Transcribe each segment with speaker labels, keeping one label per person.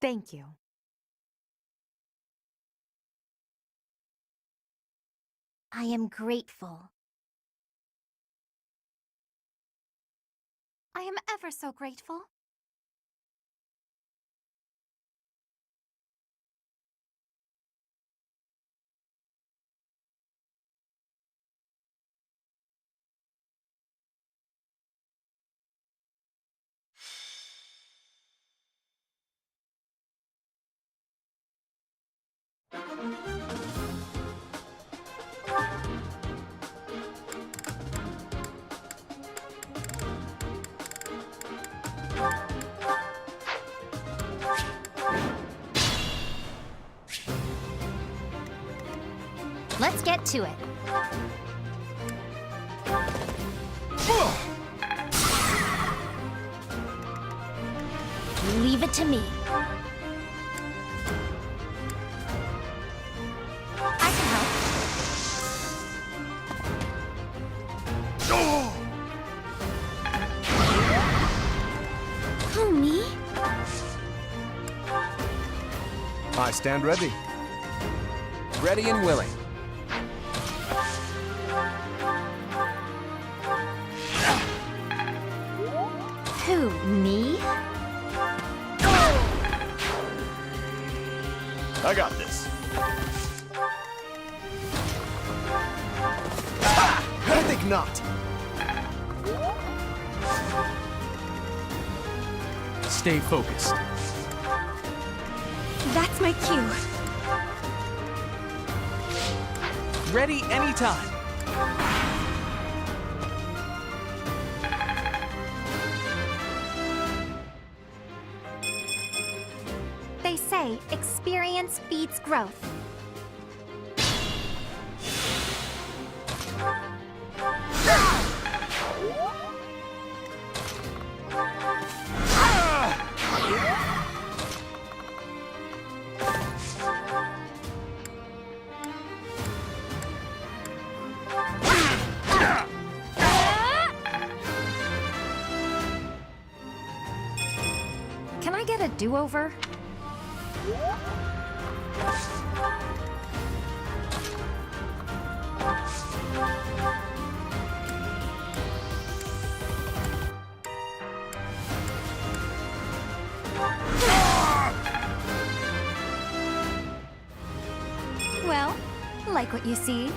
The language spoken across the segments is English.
Speaker 1: Thank you.
Speaker 2: I am grateful.
Speaker 3: I am ever so grateful.
Speaker 2: Let's get to it. Leave it to me. I can help. Who, me?
Speaker 4: I stand ready. Ready and willing.
Speaker 2: Who, me?
Speaker 4: I got this. I think not. Stay focused.
Speaker 1: That's my cue.
Speaker 4: Ready anytime.
Speaker 2: They say experience feeds growth.
Speaker 1: Can I get a do-over?
Speaker 3: Well, like what you see.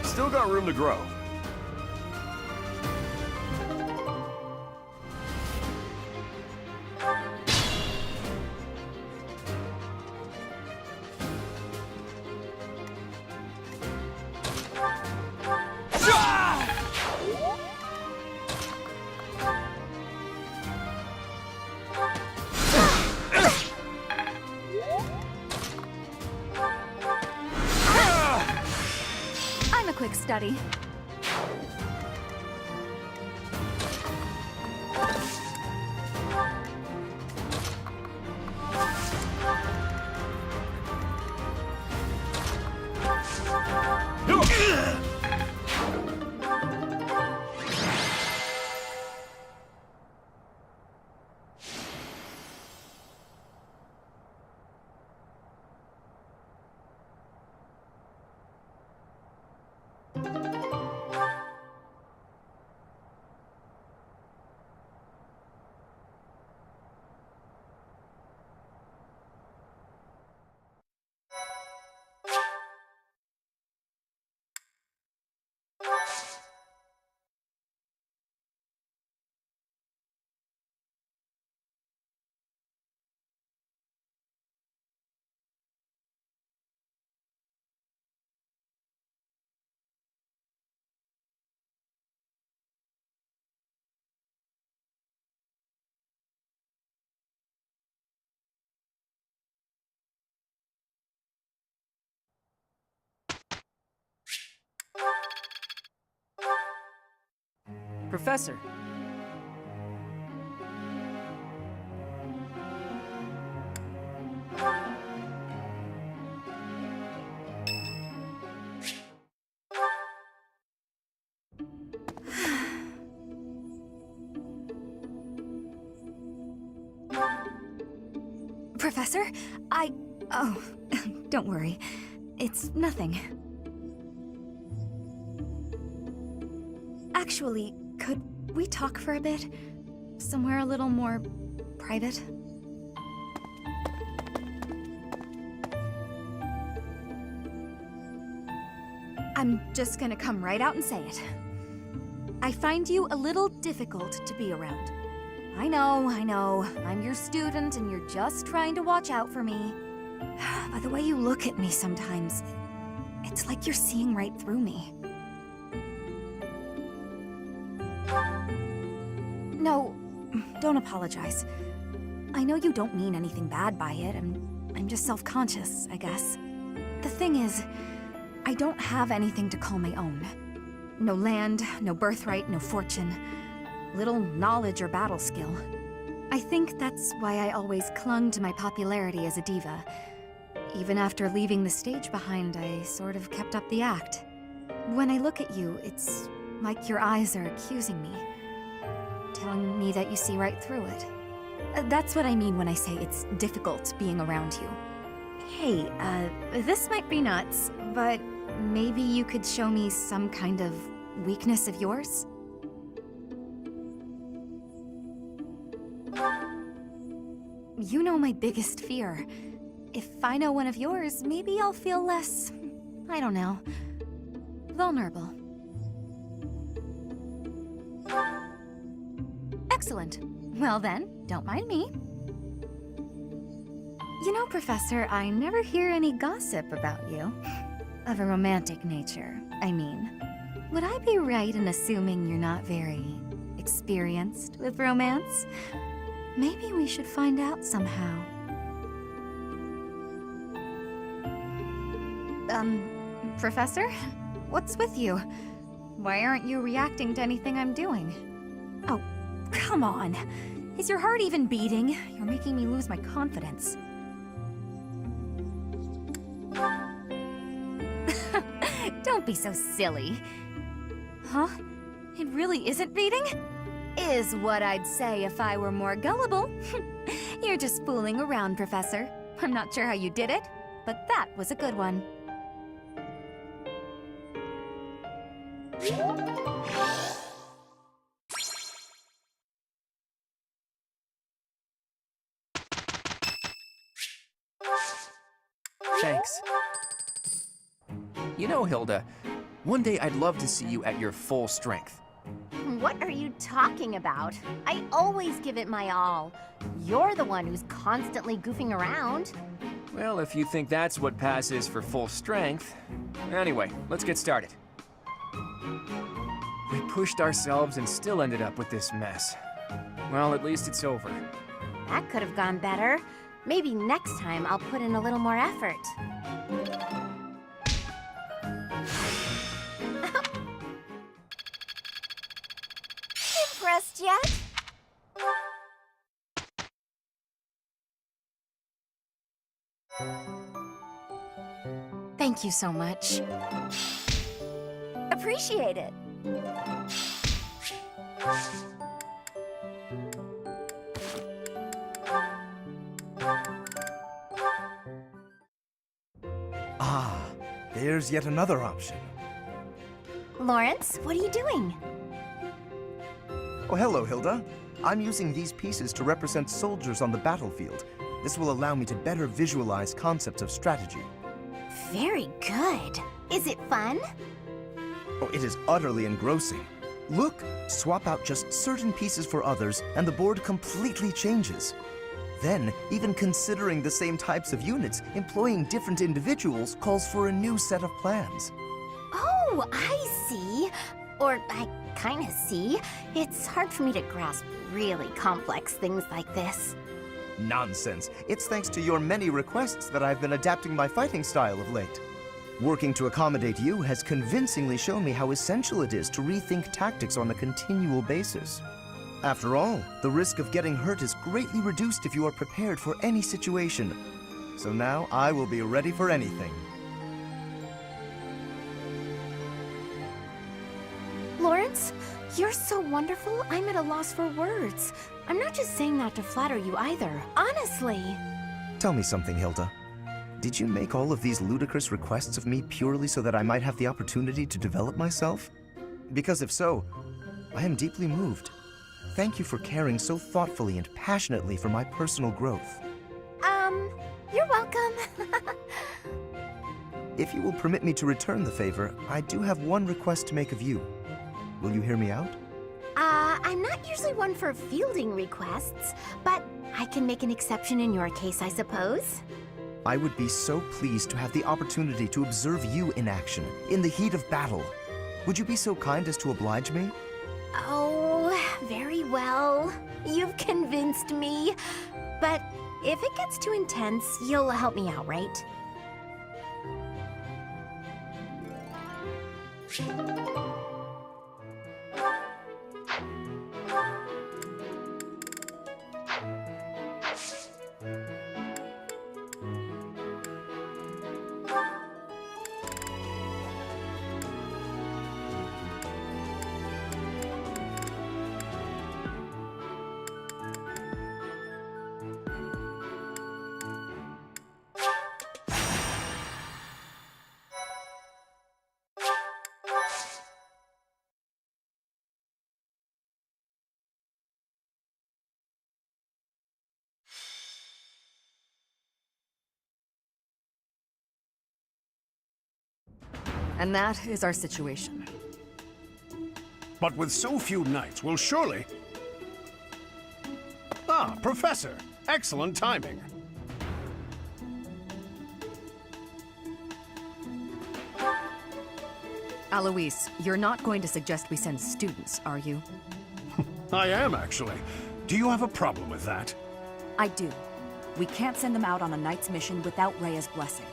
Speaker 4: Still got room to grow.
Speaker 3: study.
Speaker 4: Professor.
Speaker 3: Professor, Oh, don't worry. It's nothing. Actually, could we talk for a bit? Somewhere a little more private? I'm just gonna come right out and say it. I find you a little difficult to be around. I know. I'm your student and you're just trying to watch out for me. By the way you look at me sometimes, it's like you're seeing right through me. No, don't apologize. I know you don't mean anything bad by it. I'm just self-conscious, I guess. The thing is, I don't have anything to call my own. No land, no birthright, no fortune. Little knowledge or battle skill. I think that's why I always clung to my popularity as a diva. Even after leaving the stage behind, I sort of kept up the act. When I look at you, it's like your eyes are accusing me. Telling me that you see right through it. That's what I mean when I say it's difficult being around you. Hey, this might be nuts, but maybe you could show me some kind of weakness of yours? You know my biggest fear. If I know one of yours, maybe I'll feel less, I don't know, vulnerable. Excellent. Well then, don't mind me. You know, Professor, I never hear any gossip about you. Of a romantic nature, I mean. Would I be right in assuming you're not very experienced with romance? Maybe we should find out somehow. Professor? What's with you? Why aren't you reacting to anything I'm doing? Oh, come on. Is your heart even beating? You're making me lose my confidence. Don't be so silly. Huh? It really isn't beating? Is what I'd say if I were more gullible. You're just fooling around, Professor. I'm not sure how you did it, but that was a good one.
Speaker 4: Thanks. You know, Hilda, one day I'd love to see you at your full strength.
Speaker 2: What are you talking about? I always give it my all. You're the one who's constantly goofing around.
Speaker 4: Well, if you think that's what passes for full strength. Anyway, let's get started. We pushed ourselves and still ended up with this mess. Well, at least it's over.
Speaker 2: That could have gone better. Maybe next time I'll put in a little more effort. yet?
Speaker 3: Thank you so much.
Speaker 2: Appreciate it.
Speaker 5: Ah, there's yet another option.
Speaker 2: Lawrence, what are you doing?
Speaker 5: Oh, hello, Hilda. I'm using these pieces to represent soldiers on the battlefield. This will allow me to better visualize concepts of strategy.
Speaker 2: Very good. Is it fun?
Speaker 5: Oh, it is utterly engrossing. Look, swap out just certain pieces for others, and the board completely changes. Then, even considering the same types of units, employing different individuals calls for a new set of plans.
Speaker 2: Oh, I see. Or I kinda see. It's hard for me to grasp really complex things like this.
Speaker 5: Nonsense. It's thanks to your many requests that I've been adapting my fighting style of late. Working to accommodate you has convincingly shown me how essential it is to rethink tactics on a continual basis. After all, the risk of getting hurt is greatly reduced if you are prepared for any situation. So now I will be ready for anything.
Speaker 2: Lawrence, you're so wonderful, I'm at a loss for words. I'm not just saying that to flatter you either, honestly.
Speaker 5: Tell me something, Hilda. Did you make all of these ludicrous requests of me purely so that I might have the opportunity to develop myself? Because if so, I am deeply moved. Thank you for caring so thoughtfully and passionately for my personal growth.
Speaker 2: You're welcome.
Speaker 5: If you will permit me to return the favor, I do have one request to make of you. Will you hear me out?
Speaker 2: I'm not usually one for fielding requests, but I can make an exception in your case, I suppose.
Speaker 5: I would be so pleased to have the opportunity to observe you in action, in the heat of battle. Would you be so kind as to oblige me?
Speaker 2: Oh, very well. You've convinced me. But if it gets too intense, you'll help me out, right?
Speaker 6: And that is our situation.
Speaker 7: But with so few knights, we'll surely... Ah, Professor! Excellent timing.
Speaker 6: Alois, you're not going to suggest we send students, are you?
Speaker 7: I am, actually. Do you have a problem with that?
Speaker 6: I do. We can't send them out on a knight's mission without Rhea's blessing.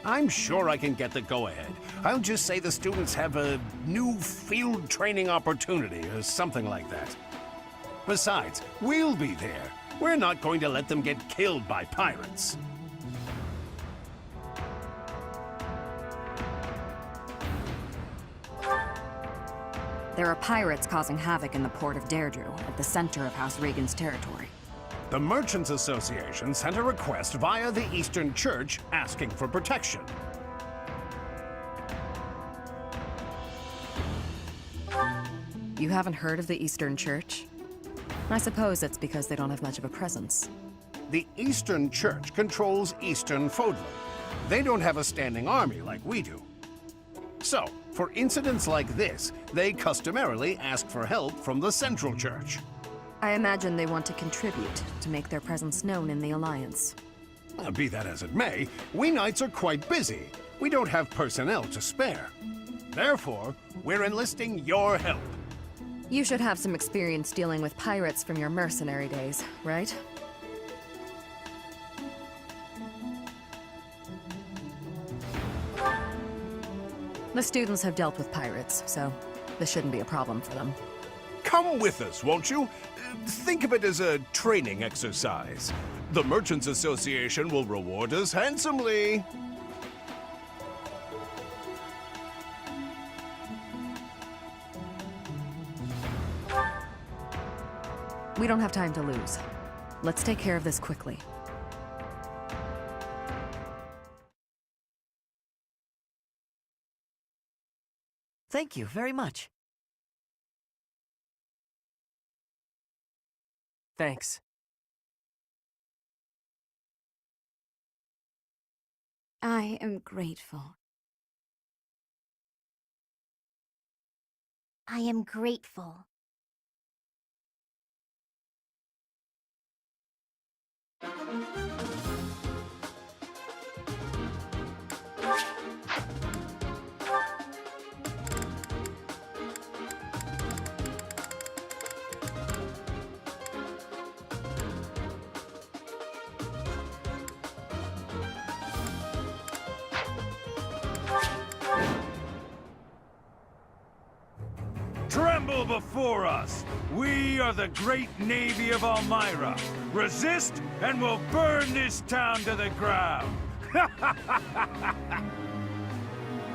Speaker 7: I'm sure I can get the go-ahead. I'll just say the students have a new field training opportunity or something like that. Besides, we'll be there. We're not going to let them get killed by pirates.
Speaker 6: There are pirates causing havoc in the port of Deirdre, at the center of House Regan's territory.
Speaker 7: The Merchants Association sent a request via the Eastern Church asking for protection.
Speaker 6: You haven't heard of the Eastern Church? I suppose it's because they don't have much of a presence.
Speaker 7: The Eastern Church controls Eastern Fodlan. They don't have a standing army like we do. So, for incidents like this, they customarily ask for help from the Central Church.
Speaker 6: I imagine they want to contribute to make their presence known in the Alliance.
Speaker 7: Be that as it may, we knights are quite busy. We don't have personnel to spare. Therefore, we're enlisting your help.
Speaker 6: You should have some experience dealing with pirates from your mercenary days, right? The students have dealt with pirates, so this shouldn't be a problem for them.
Speaker 7: Come with us, won't you? Think of it as a training exercise. The Merchants Association will reward us handsomely.
Speaker 6: We don't have time to lose. Let's take care of this quickly.
Speaker 8: Thank you very much.
Speaker 4: Thanks.
Speaker 3: I am grateful.
Speaker 2: I am grateful.
Speaker 9: Tremble before us! We are the great navy of Elmira. Resist, and we'll burn this town to the ground!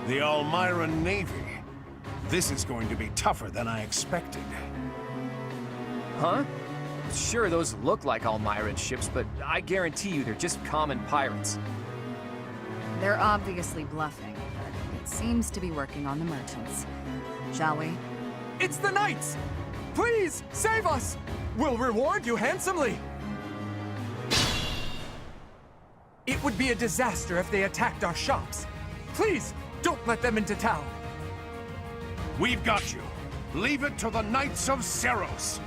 Speaker 7: The Elmira Navy. This is going to be tougher than I expected.
Speaker 4: Huh? Sure, those look like Almiran ships, but I guarantee you they're just common pirates.
Speaker 6: They're obviously bluffing, but it seems to be working on the merchants. Shall we?
Speaker 10: It's the Knights! Please, save us! We'll reward you handsomely! It would be a disaster if they attacked our shops. Please, don't let them into town.
Speaker 7: We've got you. Leave it to the Knights of Seros.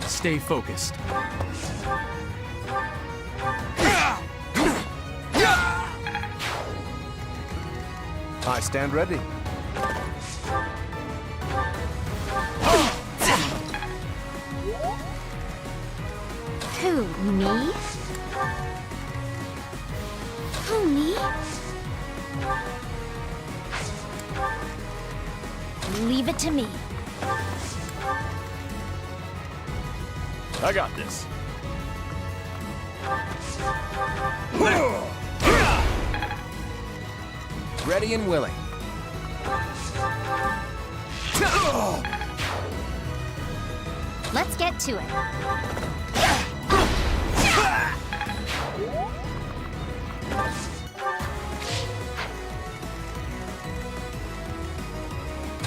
Speaker 10: Stay focused.
Speaker 5: I stand ready.
Speaker 2: Who, me? Who, me? Leave it to me.
Speaker 4: I got this. Ready and willing.
Speaker 2: Let's get to it.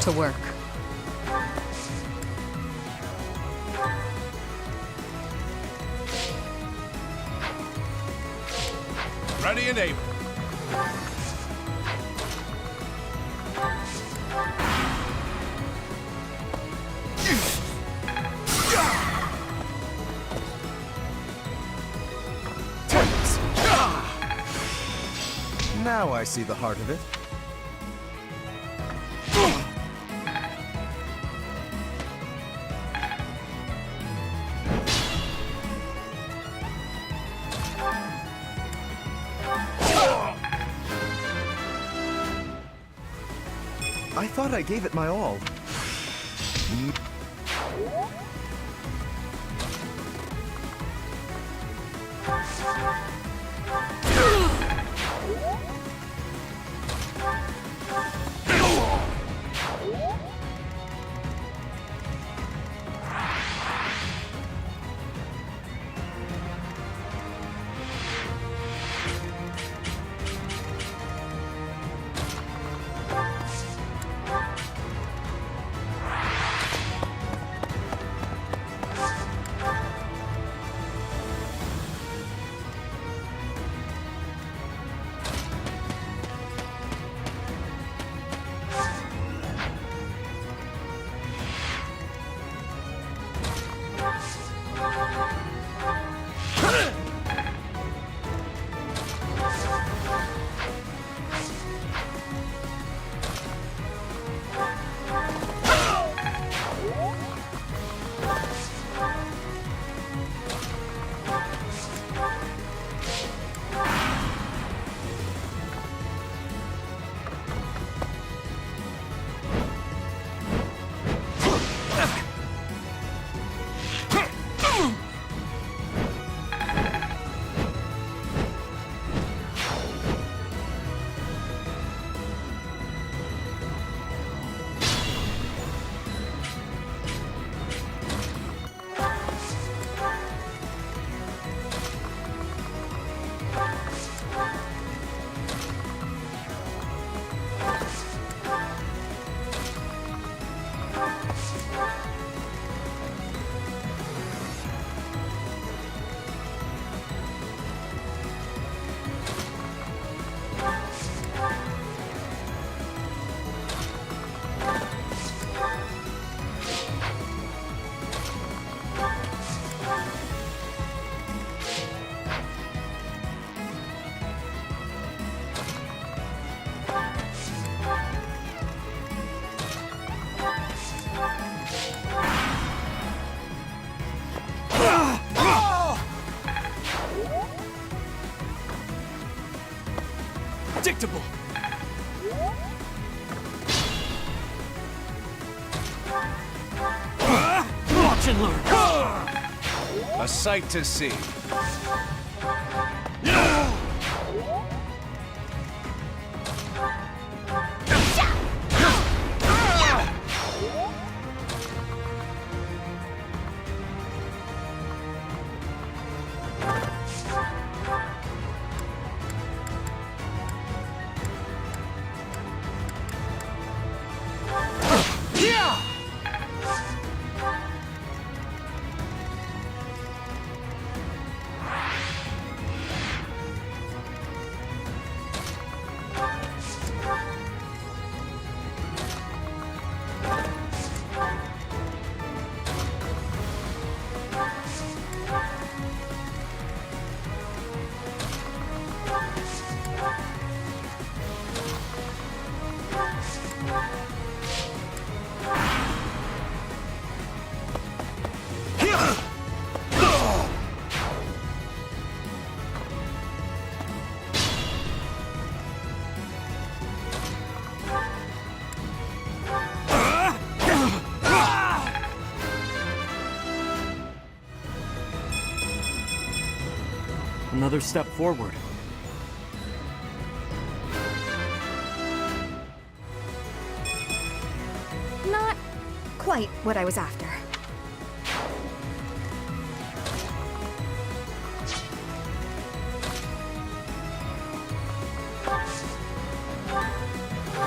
Speaker 6: To work.
Speaker 7: Ready and able.
Speaker 5: Now I see the heart of it. I thought I gave it my all.
Speaker 10: predictable. Watch and learn.
Speaker 7: A sight to see.
Speaker 10: Another step forward.
Speaker 3: Not quite what I was after.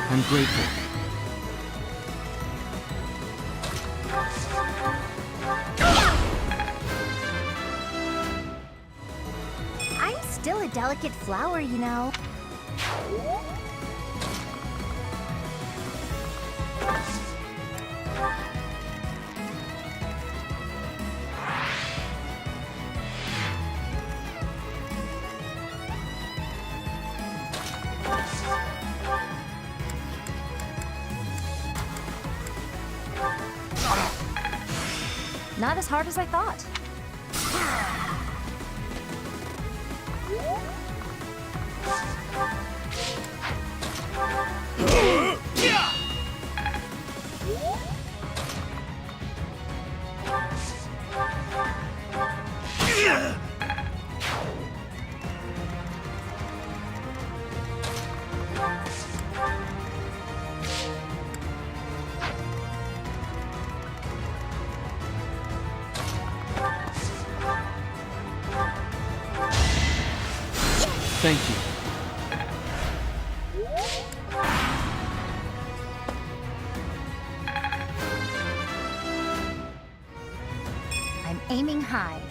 Speaker 10: I'm grateful.
Speaker 2: I'm still a delicate flower, you know.
Speaker 1: Not as hard as I thought.
Speaker 10: Thank you.
Speaker 1: I'm aiming high.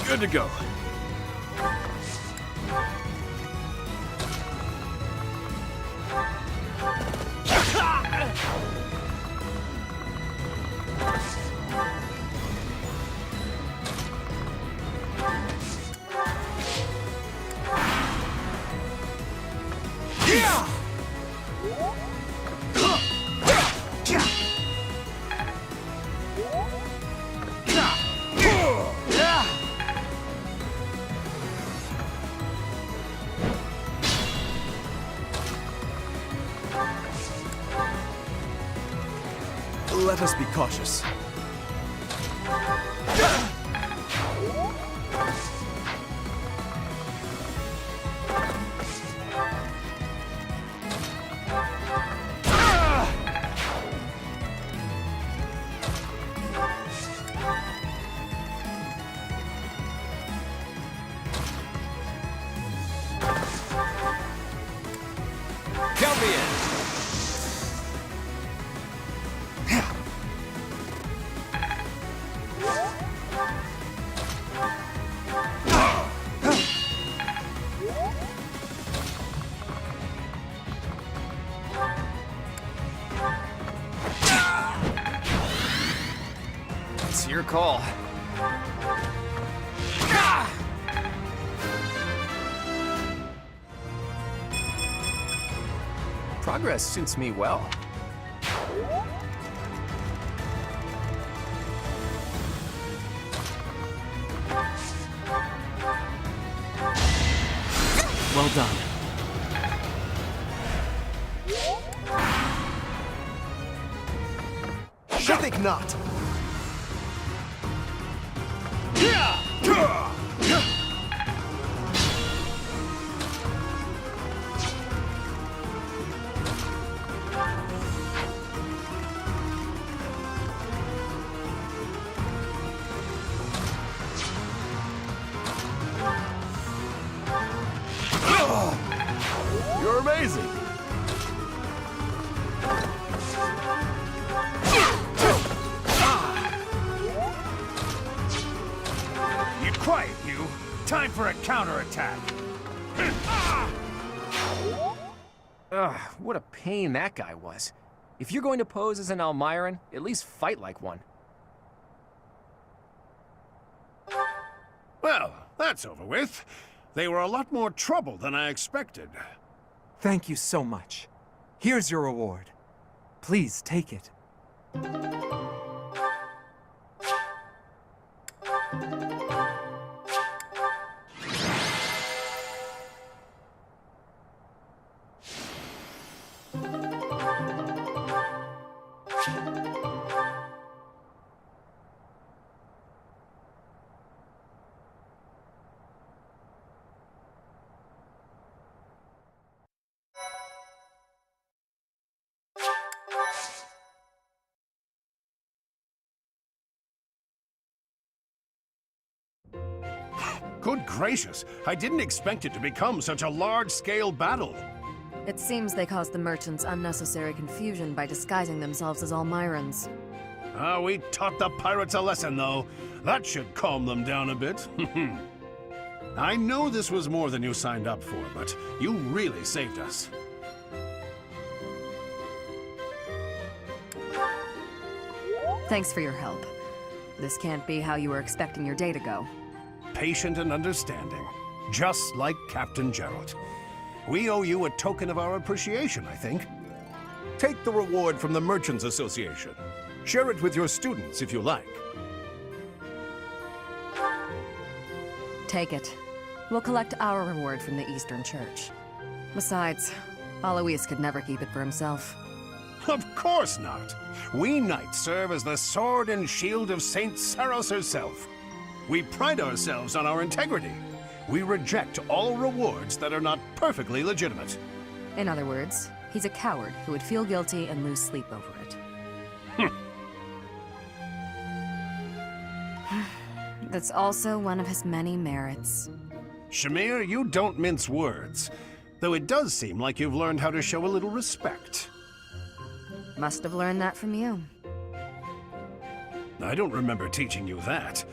Speaker 4: Good to go.
Speaker 5: Let us be cautious.
Speaker 4: Count me in. It's your call. Progress suits me well.
Speaker 10: Well done.
Speaker 5: I think not.
Speaker 7: You're amazing.
Speaker 9: You quiet, you. Time for a counterattack.
Speaker 4: Ugh, what a pain that guy was. If you're going to pose as an Almiran, at least fight like one.
Speaker 7: Well, that's over with. They were a lot more trouble than I expected.
Speaker 10: Thank you so much. Here's your reward. Please take it.
Speaker 7: Good gracious, I didn't expect it to become such a large-scale battle.
Speaker 6: It seems they caused the merchants unnecessary confusion by disguising themselves as Almirans.
Speaker 7: We taught the pirates a lesson, though. That should calm them down a bit. I know this was more than you signed up for, but you really saved us.
Speaker 6: Thanks for your help. This can't be how you were expecting your day to go.
Speaker 7: Patient and understanding, just like Captain Gerald. We owe you a token of our appreciation, I think. Take the reward from the Merchants Association. Share it with your students if you like.
Speaker 6: Take it. We'll collect our reward from the Eastern Church. Besides, Alois could never keep it for himself.
Speaker 7: Of course not. We knights serve as the sword and shield of Saint Saros herself. We pride ourselves on our integrity. We reject all rewards that are not perfectly legitimate.
Speaker 6: In other words, he's a coward who would feel guilty and lose sleep over it. That's also one of his many merits.
Speaker 7: Shamir, you don't mince words. Though it does seem like you've learned how to show a little respect.
Speaker 6: Must have learned that from you.
Speaker 7: I don't remember teaching you that.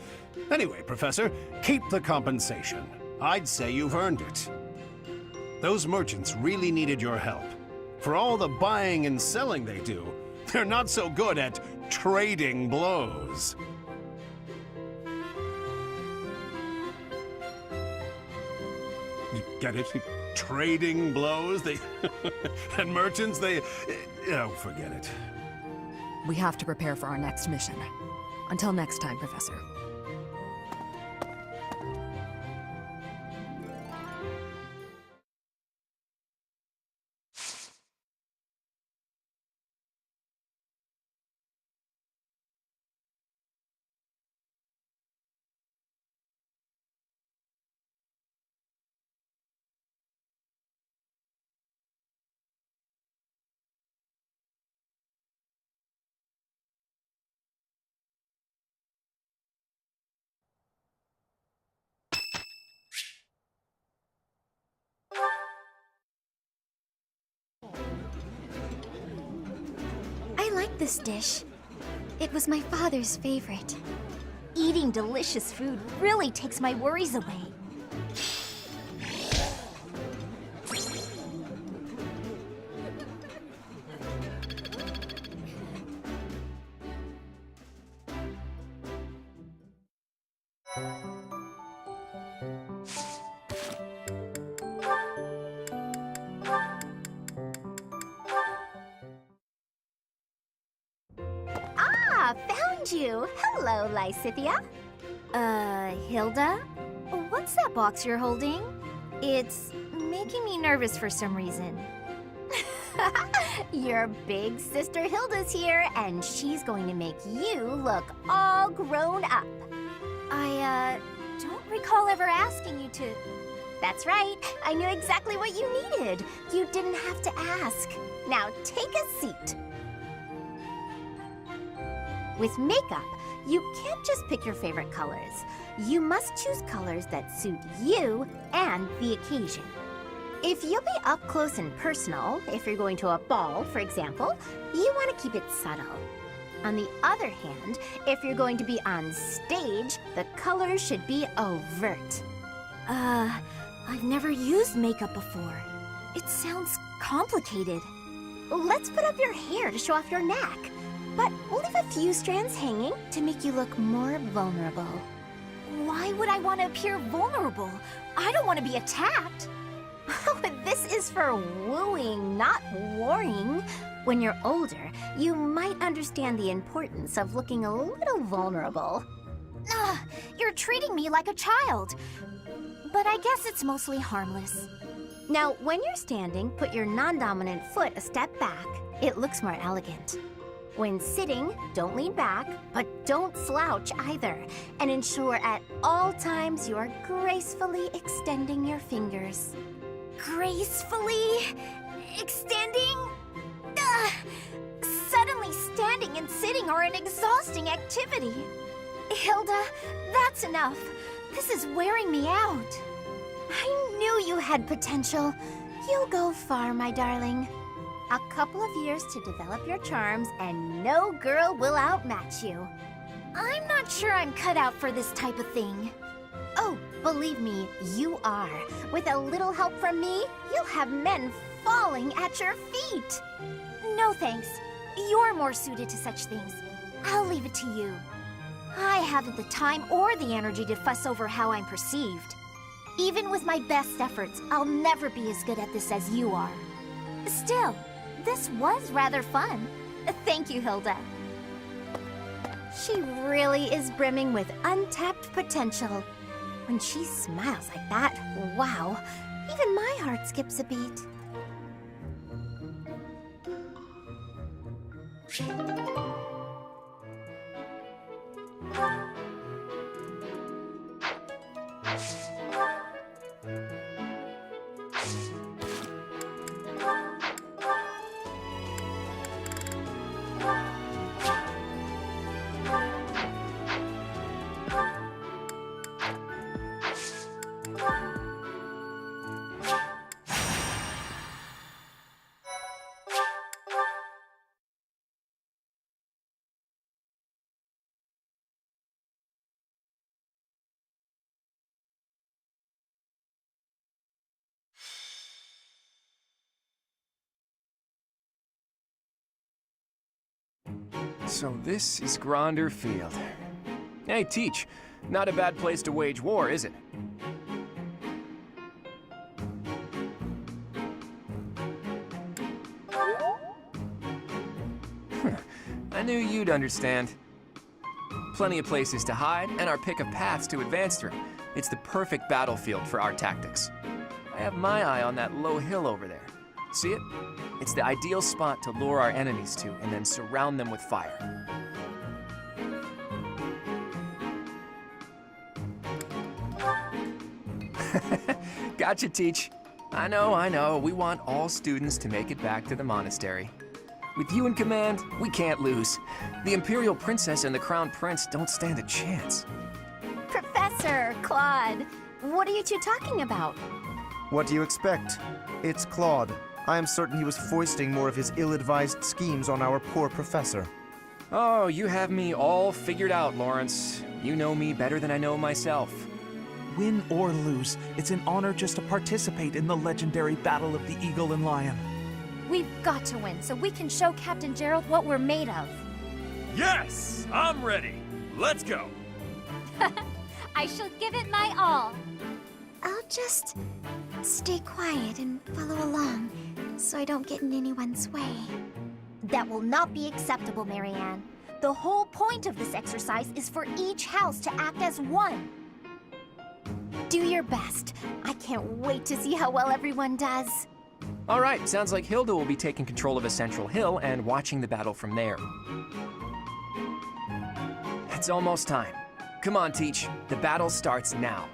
Speaker 7: Anyway, Professor, keep the compensation. I'd say you've earned it. Those merchants really needed your help. For all the buying and selling they do, they're not so good at trading blows. You get it? Trading blows? They... and merchants, they... Oh, forget it.
Speaker 6: We have to prepare for our next mission. Until next time, Professor.
Speaker 2: I like this dish. It was my father's favorite. Eating delicious food really takes my worries away. Ah, found you! Hello, Lysithia. Hilda? What's that box you're holding? It's making me nervous for some reason. Your big sister Hilda's here, and she's going to make you look all grown up. I don't recall ever asking you to... That's right, I knew exactly what you needed. You didn't have to ask. Now take a seat. With makeup, you can't just pick your favorite colors. You must choose colors that suit you and the occasion. If you'll be up close and personal, if you're going to a ball, for example, you want to keep it subtle. On the other hand, if you're going to be on stage, the colors should be overt. I've never used makeup before. It sounds complicated. Let's put up your hair to show off your neck. But we'll leave a few strands hanging to make you look more vulnerable. Why would I want to appear vulnerable? I don't want to be attacked. This is for wooing, not warring. When you're older, you might understand the importance of looking a little vulnerable. You're treating me like a child. But I guess it's mostly harmless. Now, when you're standing, put your non-dominant foot a step back. It looks more elegant. When sitting, don't lean back, but don't slouch either. And ensure at all times you are gracefully extending your fingers. Gracefully extending? Suddenly standing and sitting are an exhausting activity. Hilda, that's enough. This is wearing me out. I knew you had potential. You'll go far, my darling. A couple of years to develop your charms, and no girl will outmatch you. I'm not sure I'm cut out for this type of thing. Oh, believe me, you are. With a little help from me, you'll have men falling at your feet. No thanks. You're more suited to such things. I'll leave it to you. I haven't the time or the energy to fuss over how I'm perceived. Even with my best efforts, I'll never be as good at this as you are. Still, this was rather fun. Thank you, Hilda. She really is brimming with untapped potential. When she smiles like that, wow, even my heart skips a beat.
Speaker 4: So this is Gronder Field. Hey, Teach. Not a bad place to wage war, is it? I knew you'd understand. Plenty of places to hide, and our pick of paths to advance through. It's the perfect battlefield for our tactics. I have my eye on that low hill over there. See it? It's the ideal spot to lure our enemies to and then surround them with fire. Gotcha, Teach. I know. We want all students to make it back to the monastery. With you in command, we can't lose. The Imperial Princess and the Crown Prince don't stand a chance.
Speaker 2: Professor, Claude, what are you two talking about?
Speaker 5: What do you expect? It's Claude. I am certain he was foisting more of his ill-advised schemes on our poor professor.
Speaker 4: Oh, you have me all figured out, Lawrence. You know me better than I know myself.
Speaker 11: Win or lose, it's an honor just to participate in the legendary Battle of the Eagle and Lion.
Speaker 1: We've got to win so we can show Captain Gerald what we're made of.
Speaker 9: Yes! I'm ready. Let's go.
Speaker 1: I shall give it my all.
Speaker 2: I'll just stay quiet and follow along, so I don't get in anyone's way. That will not be acceptable, Marianne. The whole point of this exercise is for each house to act as one. Do your best. I can't wait to see how well everyone does.
Speaker 4: All right, sounds like Hilda will be taking control of a central hill and watching the battle from there. It's almost time. Come on, Teach. The battle starts now.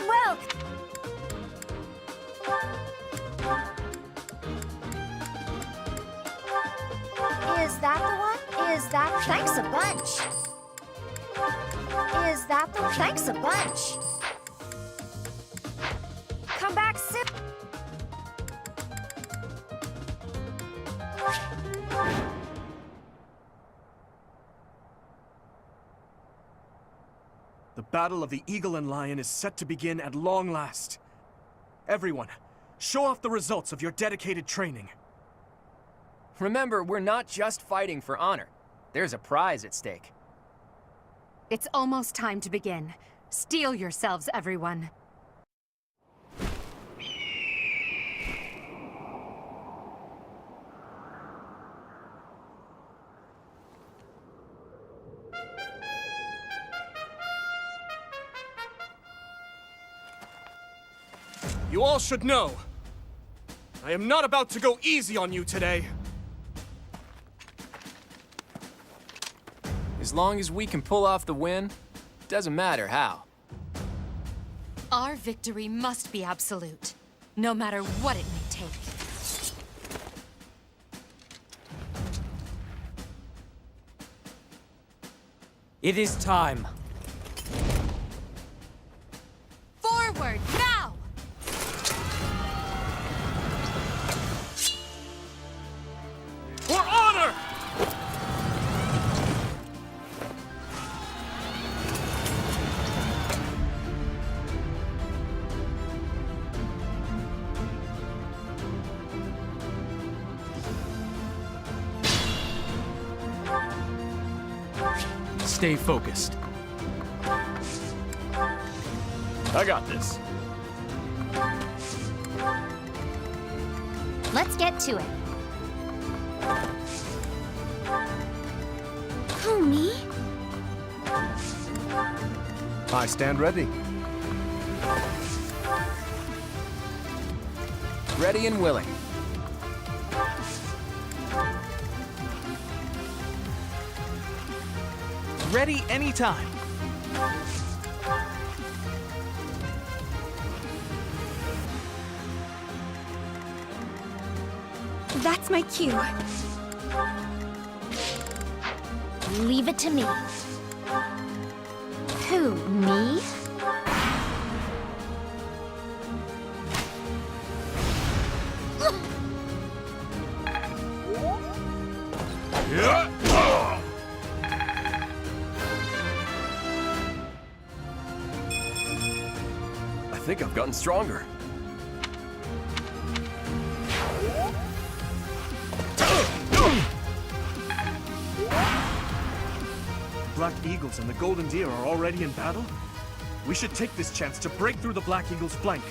Speaker 1: Well,
Speaker 2: Is that the one? Is that... Thanks a bunch. Is that the... Thanks a bunch.
Speaker 1: come back soon.
Speaker 10: The Battle of the Eagle and Lion is set to begin at long last. Everyone, show off the results of your dedicated training.
Speaker 4: Remember, we're not just fighting for honor. There's a prize at stake.
Speaker 3: It's almost time to begin. Steel yourselves, everyone.
Speaker 10: You all should know, I am not about to go easy on you today.
Speaker 4: As long as we can pull off the win, doesn't matter how.
Speaker 3: Our victory must be absolute, no matter what it may take.
Speaker 12: It is time.
Speaker 3: Forward, now!
Speaker 10: For honor!
Speaker 11: Stay focused.
Speaker 10: I got this.
Speaker 2: Let's get to it. Who, me?
Speaker 5: I stand ready.
Speaker 4: Ready and willing.
Speaker 11: Ready anytime.
Speaker 3: That's my cue.
Speaker 2: Leave it to me. Who, me?
Speaker 4: I think I've gotten stronger.
Speaker 10: Black Eagles and the Golden Deer are already in battle? We should take this chance to break through the Black Eagle's flank.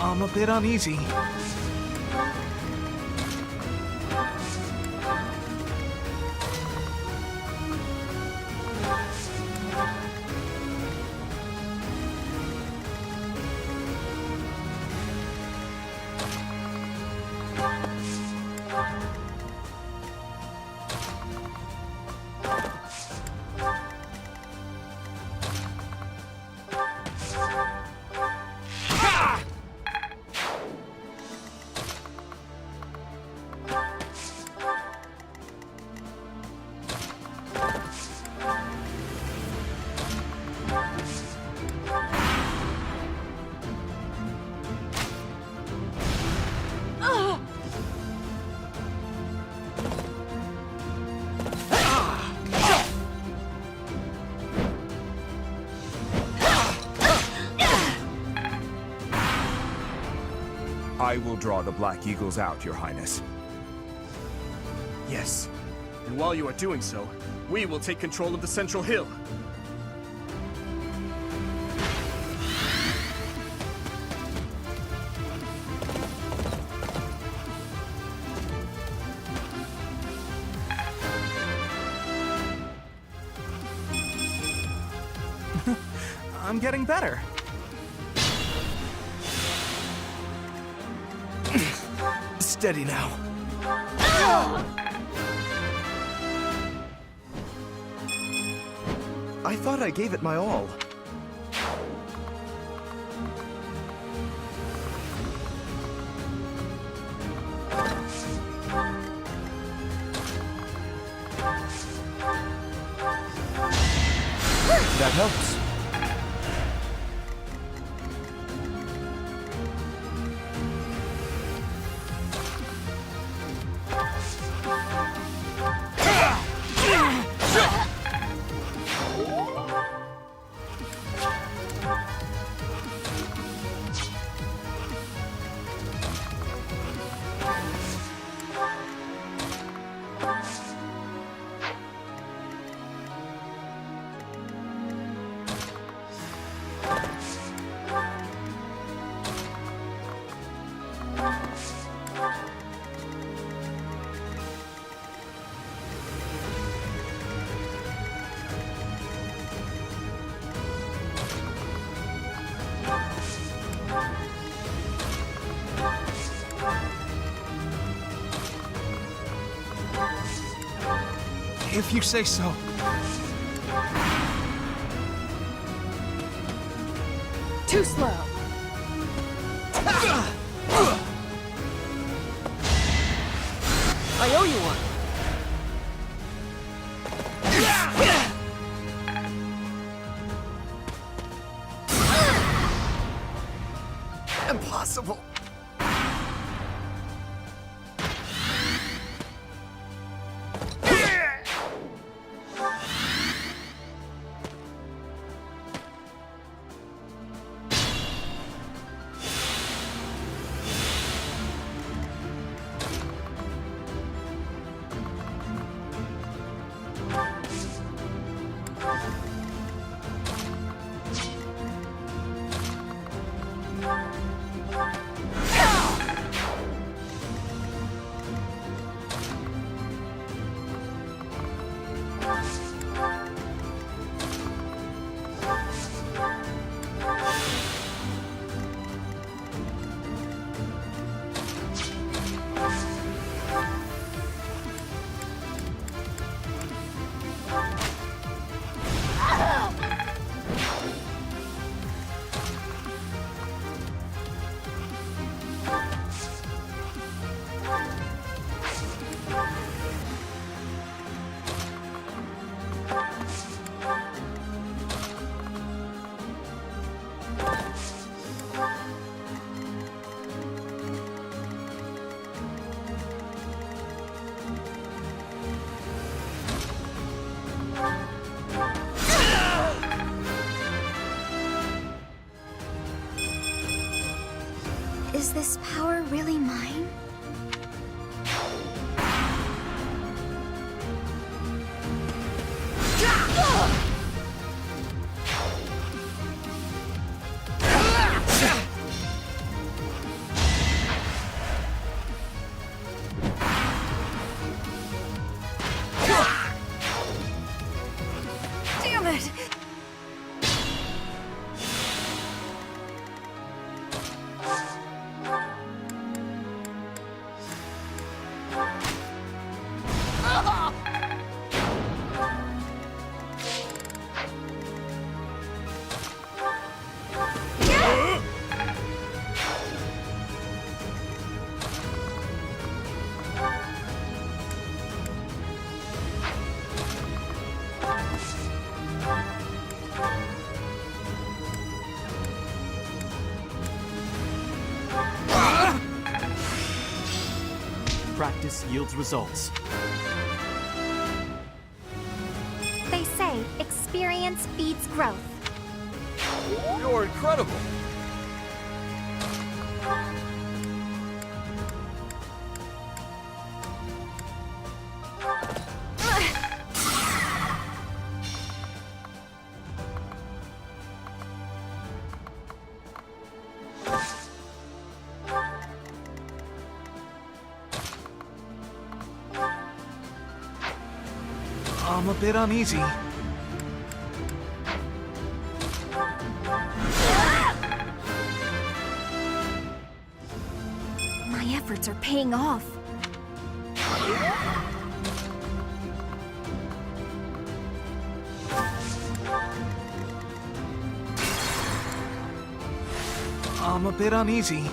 Speaker 11: I'm a bit uneasy.
Speaker 10: I will draw the Black Eagles out, Your Highness.
Speaker 11: Yes. And while you are doing so, we will take control of the Central Hill. I'm getting better. Steady now.
Speaker 5: I thought I gave it my all. That helps.
Speaker 11: If you say so.
Speaker 1: Too slow.
Speaker 12: I owe you one.
Speaker 5: Impossible.
Speaker 2: Is this power really mine?
Speaker 11: practice yields results.
Speaker 2: They say experience feeds growth.
Speaker 4: You're incredible.
Speaker 11: I'm a bit uneasy.
Speaker 3: My efforts are paying off.
Speaker 11: I'm a bit uneasy.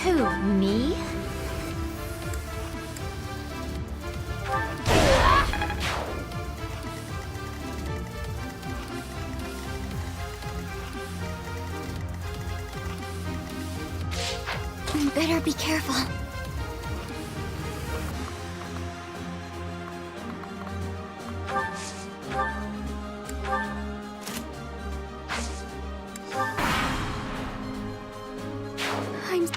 Speaker 2: Who, me? Better be careful. I'm...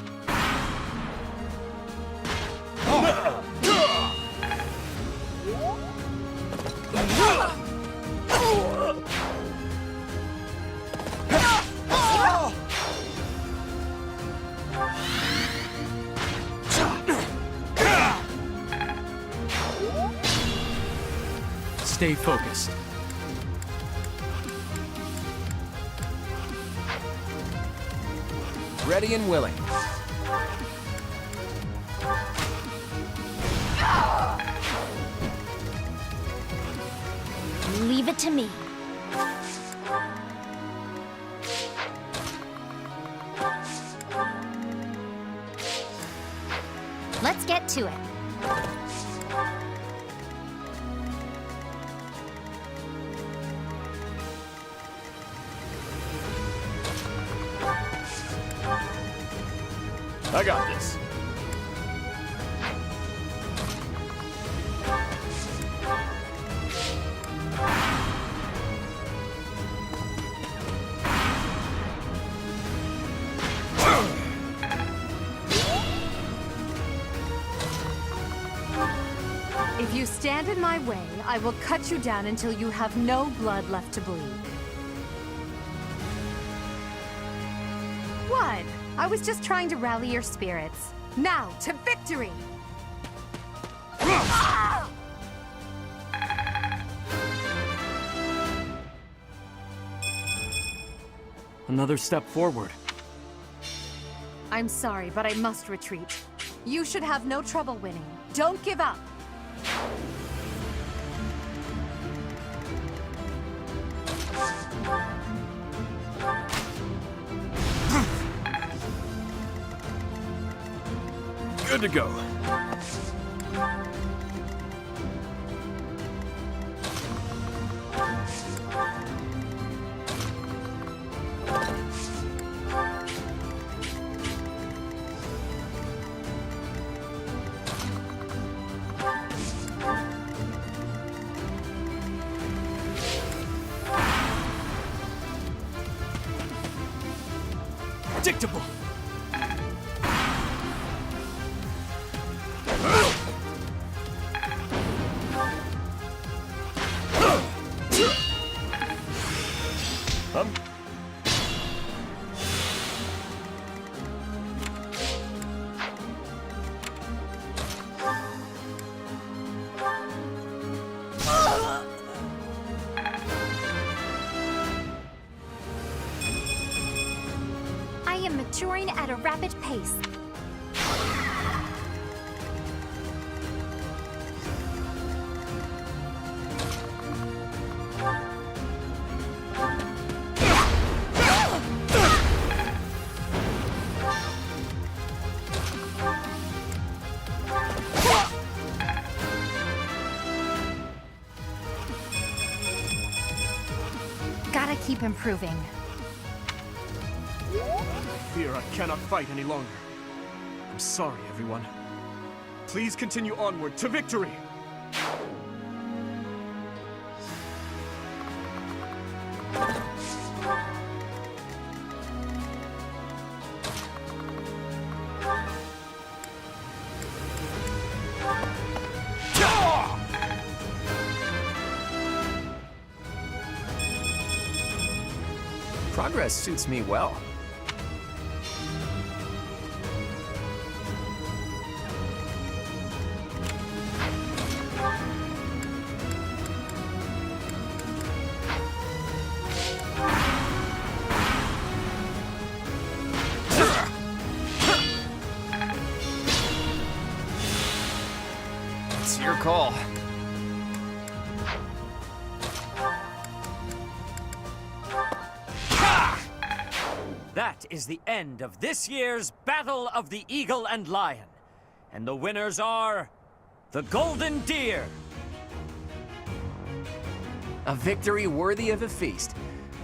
Speaker 11: Stay focused.
Speaker 4: Ready and willing.
Speaker 2: Leave it to me. Let's get to it.
Speaker 4: I got this.
Speaker 1: If you stand in my way, I will cut you down until you have no blood left to bleed. What? I was just trying to rally your spirits. Now, to victory!
Speaker 11: Another step forward.
Speaker 1: I'm sorry, but I must retreat. You should have no trouble winning. Don't give up!
Speaker 4: Good to go.
Speaker 11: Predictable.
Speaker 2: I am maturing at a rapid pace. Gotta
Speaker 1: keep improving.
Speaker 10: I fear I cannot fight any longer. I'm sorry, everyone. Please continue onward to victory!
Speaker 4: Progress suits me well. It's your call.
Speaker 12: That is the end of this year's Battle of the Eagle and Lion. And the winners are... the Golden Deer!
Speaker 4: A victory worthy of a feast.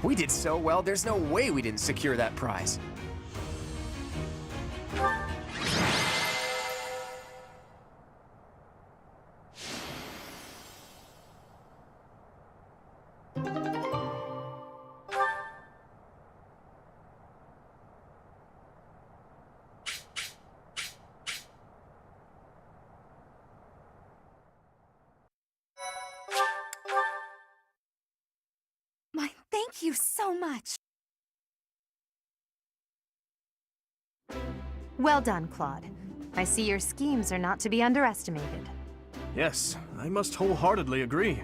Speaker 4: We did so well, there's no way we didn't secure that prize.
Speaker 3: Thank you so much.
Speaker 1: Well done, Claude. I see your schemes are not to be underestimated.
Speaker 10: Yes, I must wholeheartedly agree.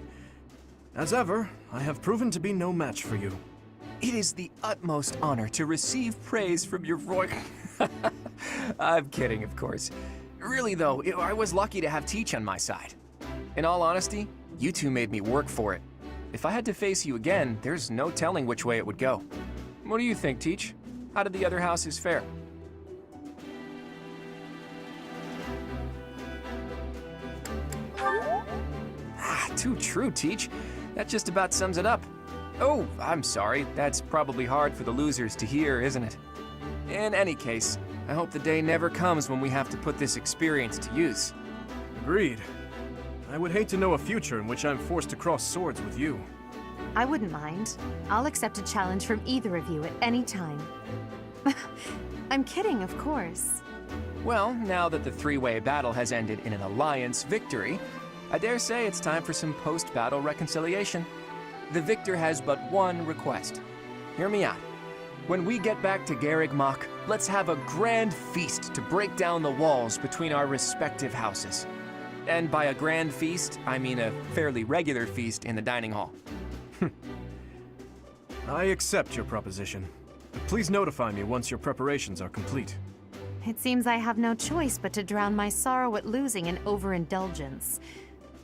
Speaker 10: As ever, I have proven to be no match for you.
Speaker 4: It is the utmost honor to receive praise from your royal... I'm kidding, of course. Really, though, I was lucky to have Teach on my side. In all honesty, you two made me work for it. If I had to face you again, there's no telling which way it would go. What do you think, Teach? How did the other houses fare? Too true, Teach. That just about sums it up. Oh, I'm sorry. That's probably hard for the losers to hear, isn't it? In any case, I hope the day never comes when we have to put this experience to use.
Speaker 10: Agreed. I would hate to know a future in which I'm forced to cross swords with you.
Speaker 1: I wouldn't mind. I'll accept a challenge from either of you at any time. I'm kidding, of course.
Speaker 4: Well, now that the three-way battle has ended in an alliance victory, I dare say it's time for some post-battle reconciliation. The victor has but one request. Hear me out. When we get back to Garrigmach, let's have a grand feast to break down the walls between our respective houses. And by a grand feast, I mean a fairly regular feast in the dining hall.
Speaker 10: I accept your proposition. But please notify me once your preparations are complete.
Speaker 1: It seems I have no choice but to drown my sorrow at losing in overindulgence.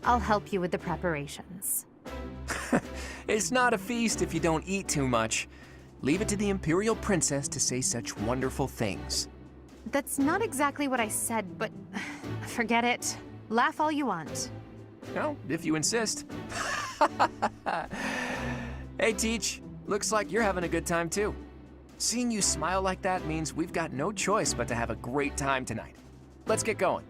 Speaker 1: I'll help you with the preparations.
Speaker 4: It's not a feast if you don't eat too much. Leave it to the Imperial Princess to say such wonderful things.
Speaker 1: That's not exactly what I said, but forget it. Laugh all you want.
Speaker 4: No, if you insist. Hey, Teach. Looks like you're having a good time, too. Seeing you smile like that means we've got no choice but to have a great time tonight. Let's get going.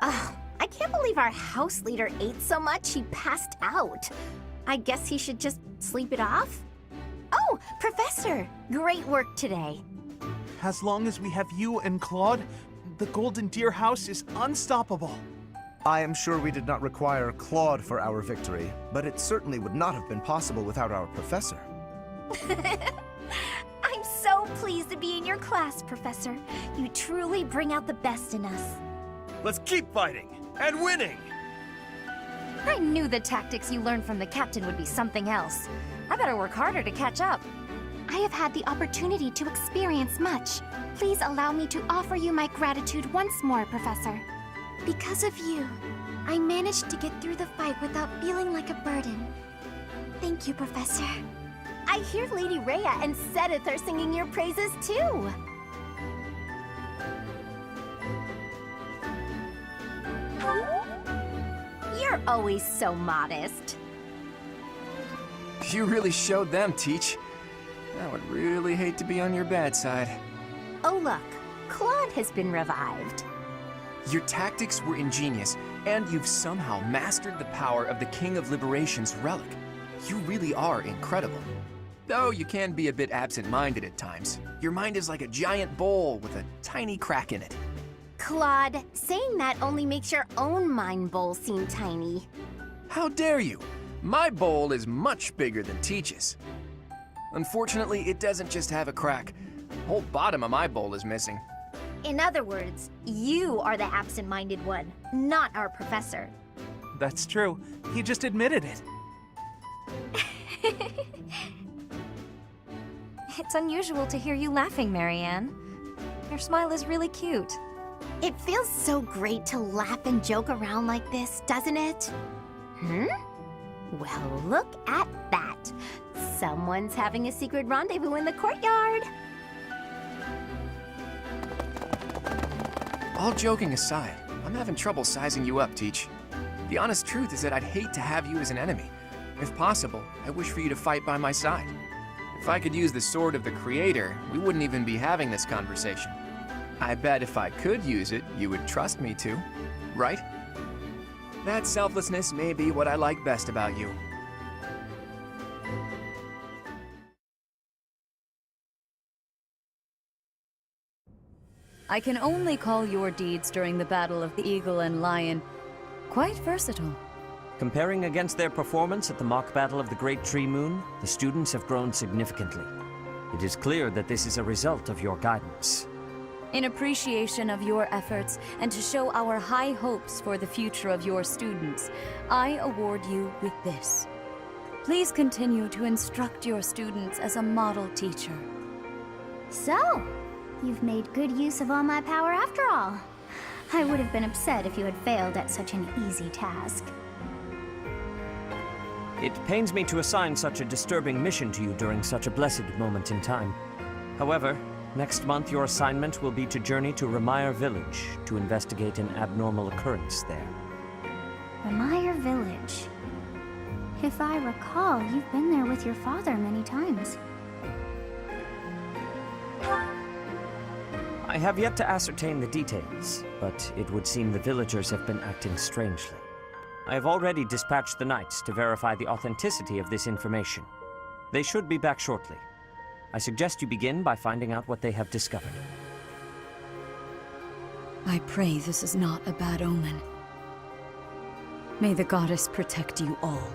Speaker 2: I can't believe our house leader ate so much he passed out. I guess he should just sleep it off? Oh, Professor! Great work today.
Speaker 11: As long as we have you and Claude, the Golden Deer House is unstoppable.
Speaker 5: I am sure we did not require Claude for our victory, but it certainly would not have been possible without our professor.
Speaker 2: I'm so pleased to be in your class, Professor. You truly bring out the best in us.
Speaker 9: Let's keep fighting and winning!
Speaker 2: I knew the tactics you learned from the captain would be something else. I better work harder to catch up. I have had the opportunity to experience much. Please allow me to offer you my gratitude once more, Professor. Because of you, I managed to get through the fight without feeling like a burden. Thank you, Professor. I hear Lady Rhea and Sedith are singing your praises too. You're always so modest.
Speaker 4: You really showed them, Teach. I would really hate to be on your bad side.
Speaker 2: Oh look, Claude has been revived.
Speaker 4: Your tactics were ingenious, and you've somehow mastered the power of the King of Liberation's relic. You really are incredible. Though you can be a bit absent-minded at times. Your mind is like a giant bowl with a tiny crack in it.
Speaker 2: Claude, saying that only makes your own mind bowl seem tiny.
Speaker 4: How dare you? My bowl is much bigger than Teach's. Unfortunately, it doesn't just have a crack. The whole bottom of my bowl is missing.
Speaker 2: In other words, you are the absent-minded one, not our professor.
Speaker 11: That's true. He just admitted it.
Speaker 3: It's unusual to hear you laughing, Marianne. Your smile is really cute.
Speaker 2: It feels so great to laugh and joke around like this, doesn't it? Well, look at that. Someone's having a secret rendezvous in the courtyard.
Speaker 4: All joking aside, I'm having trouble sizing you up, Teach. The honest truth is that I'd hate to have you as an enemy. If possible, I wish for you to fight by my side. If I could use the sword of the Creator, we wouldn't even be having this conversation. I bet if I could use it, you would trust me to, right? That selflessness may be what I like best about you.
Speaker 6: I can only call your deeds during the Battle of the Eagle and Lion quite versatile.
Speaker 12: Comparing against their performance at the mock battle of the Great Tree Moon, the students have grown significantly. It is clear that this is a result of your guidance.
Speaker 6: In appreciation of your efforts and to show our high hopes for the future of your students, I award you with this. Please continue to instruct your students as a model teacher.
Speaker 2: So, you've made good use of all my power after all. I would have been upset if you had failed at such an easy task.
Speaker 12: It pains me to assign such a disturbing mission to you during such a blessed moment in time. However, next month your assignment will be to journey to Remire Village to investigate an abnormal occurrence there.
Speaker 2: Remire Village. If I recall, you've been there with your father many times.
Speaker 12: I have yet to ascertain the details, but it would seem the villagers have been acting strangely. I have already dispatched the knights to verify the authenticity of this information. They should be back shortly. I suggest you begin by finding out what they have discovered.
Speaker 6: I pray this is not a bad omen. May the goddess protect you all.